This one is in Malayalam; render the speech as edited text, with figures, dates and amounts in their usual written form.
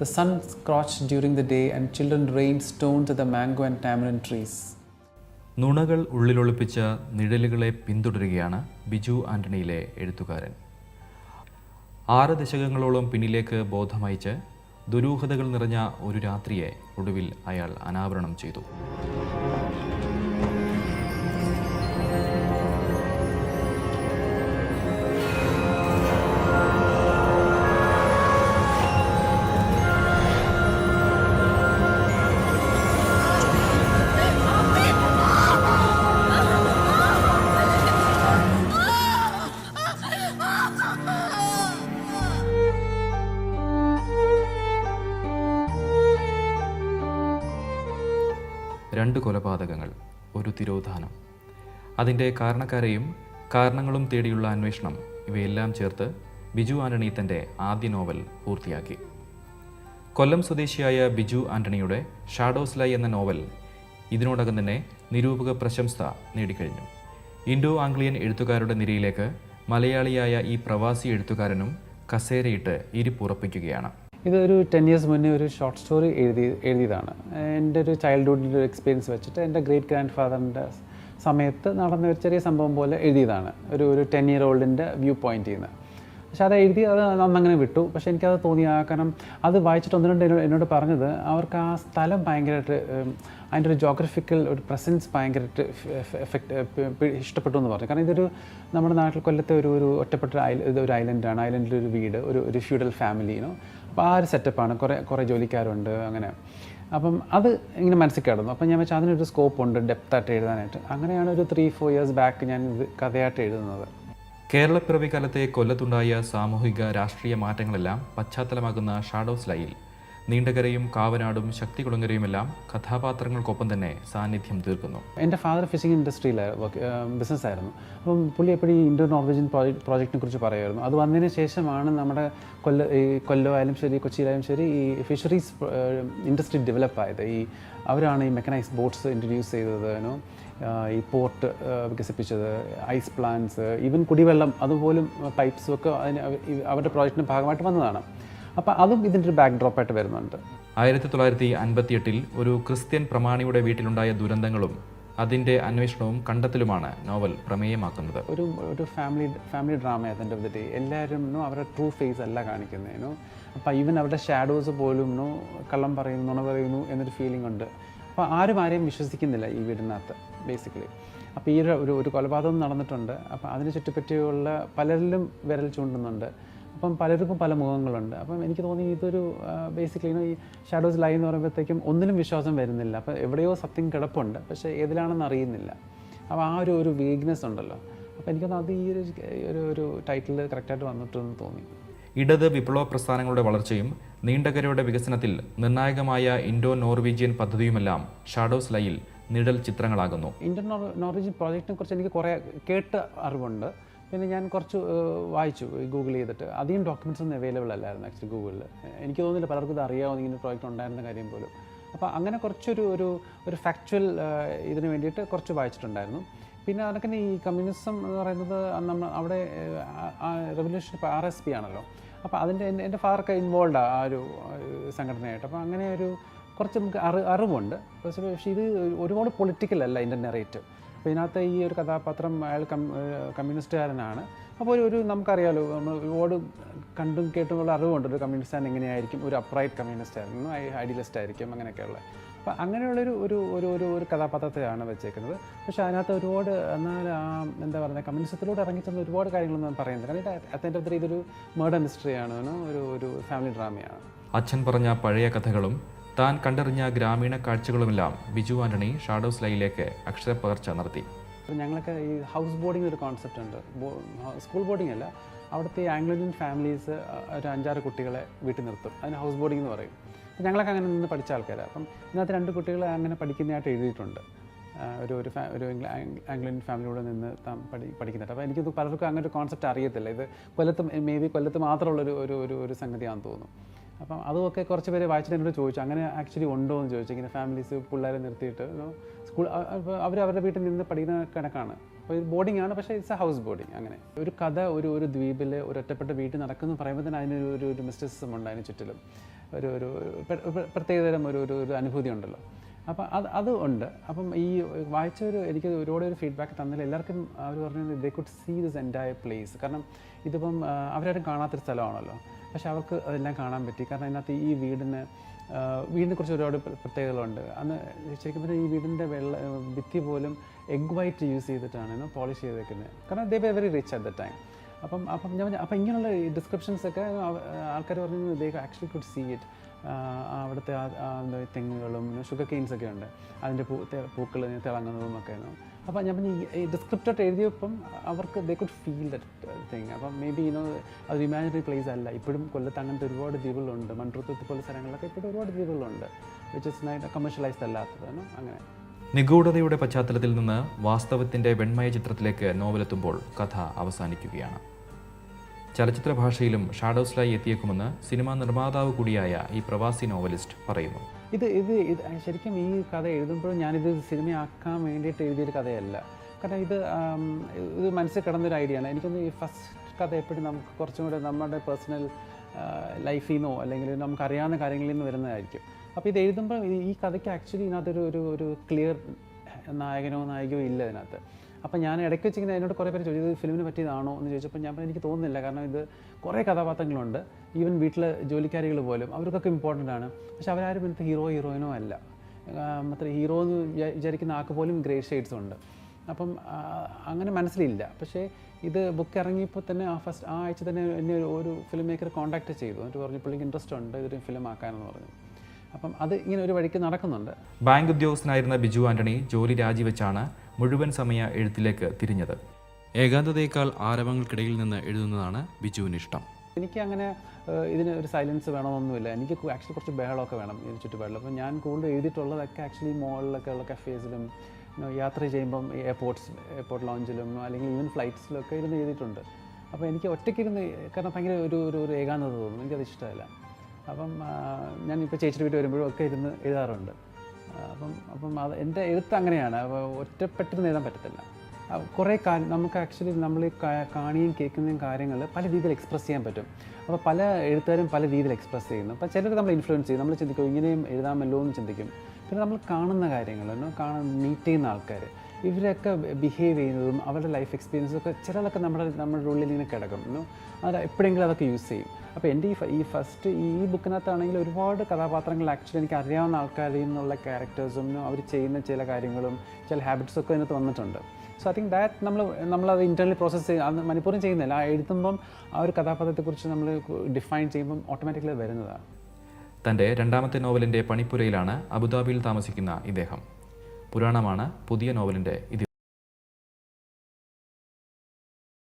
The sun scorched during the day and children rained stones at the mango and tamarind trees. നുണകൾ ഉള്ളിലൊളിപ്പിച്ച നിഴലുകളെ പിന്തുടരുകയാണ് ബിജു ആൻ്റണിയിലെ എഴുത്തുകാരൻ. 6 ദശകങ്ങളോളം പിന്നിലേക്ക് ബോധമയച്ച് ദുരൂഹതകൾ നിറഞ്ഞ ഒരു രാത്രിയെ ഒടുവിൽ അയാൾ അനാവരണം ചെയ്തു. രണ്ട് കൊലപാതകങ്ങൾ, ഒരു തിരോധാനം, അതിൻ്റെ കാരണക്കാരെയും കാരണങ്ങളും തേടിയുള്ള അന്വേഷണം, ഇവയെല്ലാം ചേർത്ത് ബിജു ആൻ്റണി തൻ്റെ ആദ്യ നോവൽ പൂർത്തിയാക്കി. കൊല്ലം സ്വദേശിയായ ബിജു ആൻ്റണിയുടെ ഷാഡോസ് ലൈ എന്ന നോവൽ ഇതിനോടകം തന്നെ നിരൂപക പ്രശംസ നേടിക്കഴിഞ്ഞു. ഇൻഡോ ആംഗ്ലിയൻ എഴുത്തുകാരുടെ നിരയിലേക്ക് മലയാളിയായ ഈ പ്രവാസി എഴുത്തുകാരനും കസേരയിട്ട് ഇരിപ്പുറപ്പിക്കുകയാണ്. ഇതൊരു 10 years മുന്നേ ഒരു ഷോർട്ട് സ്റ്റോറി എഴുതിയതാണ്. എൻ്റെ ഒരു ചൈൽഡ്ഹുഡിൻ്റെ ഒരു എക്സ്പീരിയൻസ് വെച്ചിട്ട് എൻ്റെ ഗ്രേറ്റ് ഗ്രാൻഡ് ഫാദറിൻ്റെ സമയത്ത് നടന്ന ഒരു ചെറിയ സംഭവം പോലെ എഴുതിയതാണ്. ഒരു 10 year oldൻ്റെ വ്യൂ പോയിൻ്റിൽ നിന്ന്. പക്ഷെ അത് എഴുതി അത് അന്നങ്ങനെ വിട്ടു. പക്ഷേ എനിക്കത് തോന്നി, കാരണം അത് വായിച്ചിട്ട് ഒന്ന് രണ്ട് എന്നോട് പറഞ്ഞത് അവർക്ക് ആ സ്ഥലം ഭയങ്കരമായിട്ട് അതിൻ്റെ ഒരു ജോഗ്രഫിക്കൽ ഒരു പ്രസൻസ് ഭയങ്കരമായിട്ട് ഇഷ്ടപ്പെട്ടു എന്ന് പറഞ്ഞു. കാരണം ഇതൊരു നമ്മുടെ നാട്ടിൽ കൊല്ലത്തെ ഒരു ഒറ്റപ്പെട്ട ഒരു ഐലൻഡാണ്. ഐലൻഡിലൊരു വീട്, ഒരു ഫ്യൂഡൽ ഫാമിലിനോ. അപ്പോൾ ആ ഒരു സെറ്റപ്പാണ്. കുറേ ജോലിക്കാരുണ്ട് അങ്ങനെ. അപ്പം അത് ഇങ്ങനെ മനസ്സിൽ കിടന്നു. അപ്പം ഞാൻ വെച്ചാൽ അതിനൊരു സ്കോപ്പുണ്ട് ഡെപ്തായിട്ട് എഴുതാനായിട്ട്. അങ്ങനെയാണ് ഒരു 3-4 years ബാക്ക് ഞാൻ ഇത് കഥയായിട്ട് എഴുതുന്നത്. കേരളപ്പിറവി കാലത്തെ കൊല്ലത്തുണ്ടായ സാമൂഹിക രാഷ്ട്രീയ മാറ്റങ്ങളെല്ലാം പശ്ചാത്തലമാകുന്ന ഷാഡോസ് ലൈയിൽ നീണ്ടകരയും കാവനാടും ശക്തികുളങ്ങരയുമെല്ലാം കഥാപാത്രങ്ങൾക്കൊപ്പം തന്നെ സാന്നിധ്യം തീർക്കുന്നു. എൻ്റെ ഫാദർ ഫിഷിംഗ് ഇൻഡസ്ട്രിയിൽ ബിസിനസ്സായിരുന്നു. അപ്പം പുള്ളി എപ്പോഴും ഈ ഇൻഡോ നോർവീജിയൻ പ്രോജക്റ്റിനെ കുറിച്ച് പറയുമായിരുന്നു. അത് വന്നതിന് ശേഷമാണ് നമ്മുടെ കൊല്ലം ആയാലും ശരി, കൊച്ചിയിലായാലും ശരി, ഈ ഫിഷറീസ് ഇൻഡസ്ട്രി ഡെവലപ്പായത്. അവരാണ് ഈ മെക്കനൈസ്ഡ് ബോട്ട്സ് ഇൻട്രൊഡ്യൂസ് ചെയ്തത്, ഈ പോർട്ട് വികസിപ്പിച്ചത്, ഐസ് പ്ലാന്റ്സ്, ഈവൻ കുടിവെള്ളം അതുപോലും പൈപ്സും ഒക്കെ അവരുടെ പ്രോജക്റ്റിൻ്റെ ഭാഗമായിട്ട് വന്നതാണ്. അപ്പോൾ അതും ഇതിൻ്റെ ഒരു ബാക്ക് ഡ്രോപ്പായിട്ട് വരുന്നുണ്ട്. 1958 ഒരു ക്രിസ്ത്യൻ പ്രമാണിയുടെ വീട്ടിലുണ്ടായ ദുരന്തങ്ങളും അതിൻ്റെ അന്വേഷണവും കണ്ടെത്തലുമാണ് നോവൽ പ്രമേയമാക്കുന്നത്. ഒരു ഫാമിലി ഡ്രാമ അതിൻ്റെ ഓഫ് ദി ഡേ. എല്ലാവരും അവരുടെ ട്രൂ ഫേസ് അല്ല കാണിക്കുന്നതിനു. അപ്പോൾ ഈവൻ അവരുടെ ഷാഡോസ് പോലും കള്ളം പറയുന്നു, നുണ പറയുന്നു എന്നൊരു ഫീലിംഗ് ഉണ്ട്. അപ്പോൾ ആരെയും വിശ്വസിക്കുന്നില്ല ഈ വീടിനകത്ത് ബേസിക്കലി. അപ്പോൾ ഈ ഒരു കൊലപാതകം നടന്നിട്ടുണ്ട്. അപ്പോൾ അതിനെ ചുറ്റിപ്പറ്റിയുള്ള പലരിലും വിരൽ ചൂണ്ടുന്നുണ്ട്. അപ്പം പലർക്കും പല മുഖങ്ങളുണ്ട്. അപ്പം എനിക്ക് തോന്നി ഇതൊരു ബേസിക്കലി ഈ ഷാഡോസ് ലൈ എന്ന് പറയുമ്പോഴത്തേക്കും ഒന്നിലും വിശ്വാസം വരുന്നില്ല. അപ്പോൾ എവിടെയോ സത്യം കിടപ്പുണ്ട്, പക്ഷേ ഏതിലാണെന്ന് അറിയുന്നില്ല. അപ്പോൾ ആ ഒരു വീക്ക്നെസ് ഉണ്ടല്ലോ. അപ്പോൾ എനിക്കൊന്ന് അത് ഈ ഒരു ടൈറ്റിൽ കറക്റ്റായിട്ട് വന്നിട്ടെന്ന് തോന്നി. ഇടത് വിപ്ലവ പ്രസ്ഥാനങ്ങളുടെ വളർച്ചയും നീണ്ടകരയുടെ വികസനത്തിൽ നിർണായകമായ ഇൻഡോ നോർവീജിയൻ പദ്ധതിയുമെല്ലാം ഷാഡോസ് ലൈയിൽ നിഴൽ ചിത്രങ്ങളാകുന്നു. ഇൻഡോ നോർവീജിയൻ പ്രോജക്റ്റിനെ കുറിച്ച് എനിക്ക് കുറേ കേട്ട അറിവുണ്ട്. പിന്നെ ഞാൻ കുറച്ച് വായിച്ചു ഗൂഗിൾ ചെയ്തിട്ട്. അധികം ഡോക്യുമെൻറ്റ്സ് ഒന്നും അവൈലബിൾ അല്ലായിരുന്നു ആക്ച്വലി ഗൂഗിളിൽ. എനിക്ക് തോന്നുന്നില്ല പലർക്കും ഇത് അറിയാവുന്ന ഇങ്ങനെ പ്രോജക്റ്റ് ഉണ്ടായിരുന്ന കാര്യം പോലും. അപ്പോൾ അങ്ങനെ കുറച്ചൊരു ഫാക്ച്വൽ ഇതിന് വേണ്ടിയിട്ട് കുറച്ച് വായിച്ചിട്ടുണ്ടായിരുന്നു. പിന്നെ അതൊക്കെ ഈ കമ്മ്യൂണിസം എന്ന് പറയുന്നത് നമ്മൾ അവിടെ റെവല്യൂഷൻ ഇപ്പോൾ RSP ആണല്ലോ. അപ്പോൾ അതിൻ്റെ എൻ്റെ ഫാദറൊക്കെ ഇൻവോൾവ് ആ ഒരു സംഘടനയായിട്ട്. അപ്പോൾ അങ്ങനെ കുറച്ച് നമുക്ക് അറിവുണ്ട്. പക്ഷേ ഇത് ഒരുപാട് പൊളിറ്റിക്കൽ അല്ല ഇതിൻ്റെ നെറേറ്റീവ്. അപ്പോൾ ഇതിനകത്ത് ഈ ഒരു കഥാപാത്രം അയാൾ കമ്മ്യൂണിസ്റ്റുകാരനാണ്. അപ്പോൾ നമുക്കറിയാമല്ലോ, നമ്മൾ ഒരുപാട് കണ്ടും കേട്ടുമുള്ള അറിവുണ്ട് ഒരു കമ്മ്യൂണിസ്റ്റുകാരൻ എങ്ങനെയായിരിക്കും, ഒരു അപ്രൈറ്റ് കമ്മ്യൂണിസ്റ്റ് ആയിരുന്നു, ഐഡിയലിസ്റ്റ് ആയിരിക്കും, അങ്ങനെയൊക്കെയുള്ള. അപ്പോൾ അങ്ങനെയുള്ളൊരു ഒരു കഥാപാത്രത്തെയാണ് വെച്ചേക്കുന്നത്. പക്ഷേ അതിനകത്ത് ഒരുപാട് എന്നാൽ എന്താ പറയുക, കമ്മ്യൂണിസത്തിലൂടെ ഇറങ്ങിച്ചെന്ന ഒരുപാട് കാര്യങ്ങളൊന്നും പറയുന്നില്ല. കാരണം അതിൻ്റെ അത്ര ഇതൊരു മർഡർ മിസ്റ്ററിയാണ്, ഒരു ഫാമിലി ഡ്രാമയാണ്. അച്ഛൻ പറഞ്ഞ പഴയ കഥകളും താൻ കണ്ടറിഞ്ഞ ഗ്രാമീണ കാഴ്ചകളുമെല്ലാം ബിജു ആൻ്റണി ഷാഡോസ് ലൈയിലേക്ക് അക്ഷരപ്പകർച്ച നടത്തി. ഞങ്ങളൊക്കെ ഈ ഹൗസ് ബോർഡിംഗ് ഒരു കോൺസെപ്റ്റ് ഉണ്ട്. സ്കൂൾ ബോർഡിംഗ് അല്ല, അവിടുത്തെ ആംഗ്ലോ-ഇന്ത്യൻ ഫാമിലീസ് ഒരു 5-6 കുട്ടികളെ വീട്ടിൽ നിർത്തും. അതിന് ഹൗസ് ബോർഡിംഗ് എന്ന് പറയും. ഞങ്ങളൊക്കെ അങ്ങനെ നിന്ന് പഠിച്ച ആൾക്കാരാണ്. അപ്പം ഇതിനകത്ത് 2 കുട്ടികൾ അങ്ങനെ പഠിക്കുന്നതായിട്ട് എഴുതിയിട്ടുണ്ട്. ഒരു ആംഗ്ലോ-ഇന്ത്യൻ ഫാമിലിയോടെ നിന്ന് പഠിക്കുന്നുണ്ട്. അപ്പോൾ എനിക്കിത് പലർക്കും അങ്ങനെ ഒരു കോൺസെപ്റ്റ് അറിയത്തില്ല. ഇത് കൊല്ലത്ത് മാത്രമുള്ള ഒരു സംഗതിയാണെന്ന് തോന്നുന്നു. അപ്പം അതുമൊക്കെ കുറച്ച് പേര് വായിച്ചിട്ട് എന്നോട് ചോദിച്ചു, അങ്ങനെ ആക്ച്വലി ഉണ്ടോ എന്ന് ചോദിച്ചു. ഇങ്ങനെ ഫാമിലീസ് പിള്ളേരെ നിർത്തിയിട്ട് സ്കൂൾ അവരുടെ വീട്ടിൽ നിന്ന് പഠിക്കുന്ന കണക്കാണ്. അപ്പോൾ ഇത് ബോർഡിംഗ് ആണ്, പക്ഷേ ഇറ്റ്സ് എ ഹൗസ് ബോർഡിംഗ്. അങ്ങനെ ഒരു കഥ ഒരു ദ്വീപിൽ ഒരു ഒറ്റപ്പെട്ട വീട്ടിൽ നടക്കുന്നു പറയുമ്പോൾ തന്നെ അതിനൊരു മിസ്റ്റിസിസം ഉണ്ട്, അതിന് ചുറ്റിലും ഒരു പ്രത്യേകതരം ഒരു അനുഭൂതി ഉണ്ടല്ലോ. അപ്പം അത് ഉണ്ട്. അപ്പം ഈ വായിച്ചവർ എനിക്ക് ഒരുപാട് ഫീഡ്ബാക്ക് തന്നില്ല. എല്ലാവർക്കും അവർ പറഞ്ഞത് they could see this entire place. കാരണം ഇതിപ്പം അവരാരും കാണാത്തൊരു സ്ഥലമാണല്ലോ, പക്ഷെ അവർക്ക് അതെല്ലാം കാണാൻ പറ്റി. കാരണം അതിനകത്ത് ഈ വീടിനെ കുറിച്ച് ഒരുപാട് പ്രത്യേകതകളുണ്ട്. അന്ന് ശരിക്കും പറഞ്ഞാൽ ഈ വീടിൻ്റെ ഭിത്തി പോലും എഗ് വൈറ്റ് യൂസ് ചെയ്തിട്ടാണ് പോളിഷ് ചെയ്തേക്കുന്നത്. കാരണം they we very rich at the time. അപ്പം ഇങ്ങനെയുള്ള ഡിസ്ക്രിപ്ഷൻസൊക്കെ ആൾക്കാർ പറഞ്ഞു they actually could see it. അവിടുത്തെ തെങ്ങുകളും ഷുഗർ കെയിൻസൊക്കെ ഉണ്ട്, അതിൻ്റെ പൂക്കൾ തിളങ്ങുന്നതും ഒക്കെ. അപ്പം ഞാൻ പറഞ്ഞു ഈ ഡിസ്ക്രിപ്റ്റഡ് എഴുതിയപ്പം അവർക്ക് they could feel that thing. അപ്പം മേ ബി അതൊരു ഇമാജിനറി പ്ലേസ് അല്ല. ഇപ്പോഴും കൊല്ലത്ത് അങ്ങനത്തെ ഒരുപാട് ദ്വീപുകളുണ്ട്, മൺട്രുത്ത് പോലെ സ്ഥലങ്ങളിലൊക്കെ ഇപ്പോഴും ഒരുപാട് ദ്വീപുകളുണ്ട്, വിച്ച് ഇസ് നൈറ്റ് കമേഴ്ഷ്യലൈസ്ഡ് അല്ലാത്തത്. അങ്ങനെ നിഗൂഢതയുടെ പശ്ചാത്തലത്തിൽ നിന്ന് വാസ്തവത്തിൻ്റെ വെണ്മയ ചിത്രത്തിലേക്ക് നോവലെത്തുമ്പോൾ കഥ അവസാനിക്കുകയാണ്. ചലച്ചിത്ര ഭാഷയിലും ഷാഡോസിലായി എത്തിയേക്കുമെന്ന് സിനിമാ നിർമ്മാതാവ് കൂടിയായ ഈ പ്രവാസി നോവലിസ്റ്റ് പറയുന്നു. ഇത് ശരിക്കും ഈ കഥ എഴുതുമ്പോഴും ഞാനിത് സിനിമയാക്കാൻ വേണ്ടിയിട്ട് എഴുതിയൊരു കഥയല്ല. കാരണം ഇത് മനസ്സിൽ കിടന്നൊരു ഐഡിയ ആണ്. എനിക്കൊന്ന് ഈ ഫസ്റ്റ് കഥ എപ്പോഴും നമുക്ക് കുറച്ചും കൂടെ നമ്മുടെ പേഴ്സണൽ ലൈഫിൽ നിന്നോ അല്ലെങ്കിൽ നമുക്കറിയാവുന്ന കാര്യങ്ങളിൽ നിന്ന് വരുന്നതായിരിക്കും. അപ്പോൾ ഇത് എഴുതുമ്പോൾ ഈ കഥയ്ക്ക് ആക്ച്വലി ഇതിനകത്തൊരു ക്ലിയർ നായകനോ നായികയോ ഇല്ല ഇതിനകത്ത്. അപ്പം ഞാൻ ഇടയ്ക്ക് വെച്ചിങ്ങനെ എന്നോട് കുറേ പേര് ചോദിച്ചത് ഫിലിമിന് പറ്റിയതാണോ എന്ന് ചോദിച്ചപ്പോൾ ഞാൻ എനിക്ക് തോന്നുന്നില്ല. കാരണം ഇത് കുറേ കഥാപാത്രങ്ങളുണ്ട്, ഈവൻ വീട്ടിലെ ജോലിക്കാരികൾ പോലും അവർക്കൊക്കെ ഇമ്പോർട്ടൻ്റ് ആണ്. പക്ഷെ അവരാരും ഇന്നത്തെ ഹീറോയിനോ അല്ല. മറ്റേ ഹീറോ എന്ന് വിചാരിക്കുന്ന ആൾക്ക് പോലും ഗ്രേ ഷെയ്ഡ്സ് ഉണ്ട്. അപ്പം അങ്ങനെ മനസ്സിലില്ല. പക്ഷേ ഇത് ബുക്ക് ഇറങ്ങിയപ്പോൾ തന്നെ ആ ആഴ്ച തന്നെ എന്നെ ഒരു ഫിലിം മേക്കർ കോൺടാക്ട് ചെയ്തു. എന്നിട്ട് പറഞ്ഞു പുള്ളിക്ക് ഇൻട്രസ്റ്റ് ഉണ്ട് ഇതൊരു ഫിലിം ആക്കാനെന്ന് പറഞ്ഞു. അപ്പം അത് ഇങ്ങനെ ഒരു വഴിക്ക് നടക്കുന്നുണ്ട്. ബാങ്ക് ഉദ്യോഗസ്ഥനായിരുന്ന ബിജു ആൻ്റണി ജോലി രാജിവെച്ചാണ് മുഴുവൻ സമയ എഴുത്തിലേക്ക് തിരിഞ്ഞത്. ഏകാന്തതയേക്കാൾ ആരവങ്ങൾക്കിടയിൽ നിന്ന് എഴുതുന്നതാണ് ബിജുവിന് ഇഷ്ടം. എനിക്ക് അങ്ങനെ ഇതിന് ഒരു സൈലൻസ് വേണമെന്നൊന്നുമില്ല. എനിക്ക് ആക്ച്വലി കുറച്ച് ബഹളമൊക്കെ വേണം ഇതിന് ചുറ്റുപാടിൽ. അപ്പോൾ ഞാൻ കൂടുതൽ എഴുതിയിട്ടുള്ളതൊക്കെ ആക്ച്വലി മോളിലൊക്കെ ഉള്ള കഫേസിലും യാത്ര ചെയ്യുമ്പം എയർപോർട്ട് ലോഞ്ചിലും അല്ലെങ്കിൽ ഈവൻ ഫ്ലൈറ്റ്സിലൊക്കെ ഇരുന്ന് എഴുതിയിട്ടുണ്ട്. അപ്പോൾ എനിക്ക് ഒറ്റയ്ക്കിരുന്ന് കാരണം ഭയങ്കര ഒരു ഏകാന്തത തോന്നും, എനിക്കത് ഇഷ്ടമല്ല. അപ്പം ഞാനിപ്പോൾ ചേച്ചിയുടെ വീട്ടിൽ വരുമ്പോഴും ഒക്കെ ഇരുന്ന് എഴുതാറുണ്ട്. അപ്പം അത് എൻ്റെ എഴുത്ത് അങ്ങനെയാണ്. ഒറ്റപ്പെട്ടിരുന്ന് എഴുതാൻ പറ്റത്തില്ല. കുറേ നമുക്ക് ആക്ച്വലി നമ്മൾ കാണുകയും കേൾക്കുന്നതും കാര്യങ്ങൾ പല രീതിയിൽ എക്സ്പ്രസ് ചെയ്യാൻ പറ്റും. അപ്പോൾ പല എഴുത്തുകാരും പല രീതിയിൽ എക്സ്പ്രസ് ചെയ്യുന്നു. അപ്പോൾ ചിലർ നമ്മൾ ഇൻഫ്ലുവൻസ് ചെയ്യും, നമ്മൾ ചിന്തിക്കും ഇങ്ങനെയും എഴുതാമല്ലോ എന്ന് ചിന്തിക്കും. പിന്നെ നമ്മൾ കാണുന്ന കാര്യങ്ങൾ മീറ്റ് ചെയ്യുന്ന ആൾക്കാർ ഇവരൊക്കെ ബിഹേവ് ചെയ്യുന്നതും അവരുടെ ലൈഫ് എക്സ്പീരിയൻസൊക്കെ ചിലതൊക്കെ നമ്മുടെ ഉള്ളിൽ ഇങ്ങനെ കിടക്കും. അത് എപ്പോഴെങ്കിലും അതൊക്കെ യൂസ് ചെയ്യും. അപ്പോൾ എൻ്റെ ഈ ബുക്കിനകത്താണെങ്കിൽ ഒരുപാട് കഥാപാത്രങ്ങൾ ആക്ച്വലി എനിക്ക് അറിയാവുന്ന ആൾക്കാരിൽ നിന്നുള്ള ക്യാരക്ടേഴ്സും അവർ ചെയ്യുന്ന ചില കാര്യങ്ങളും ചില ഹാബിറ്റ്സൊക്കെ അതിനകത്ത് വന്നിട്ടുണ്ട്. സോ ഐ തിങ്ക് ദാറ്റ് നമ്മളത് ഇൻറ്റേർണലി പ്രോസസ്സ് ചെയ്ത് അത് മനഃപൂർവ്വം ചെയ്യുന്നില്ല. ആ എഴുതുമ്പം ആ ഒരു കഥാപാത്രത്തെക്കുറിച്ച് നമ്മൾ ഡിഫൈൻ ചെയ്യുമ്പം ഓട്ടോമാറ്റിക്കലി വരുന്നതാണ്. തൻ്റെ രണ്ടാമത്തെ നോവലിൻ്റെ പണിപ്പുരയിലാണ് അബുദാബിയിൽ താമസിക്കുന്ന ഇദ്ദേഹം. പുരാണമാണ് പുതിയ നോവലിൻ്റെ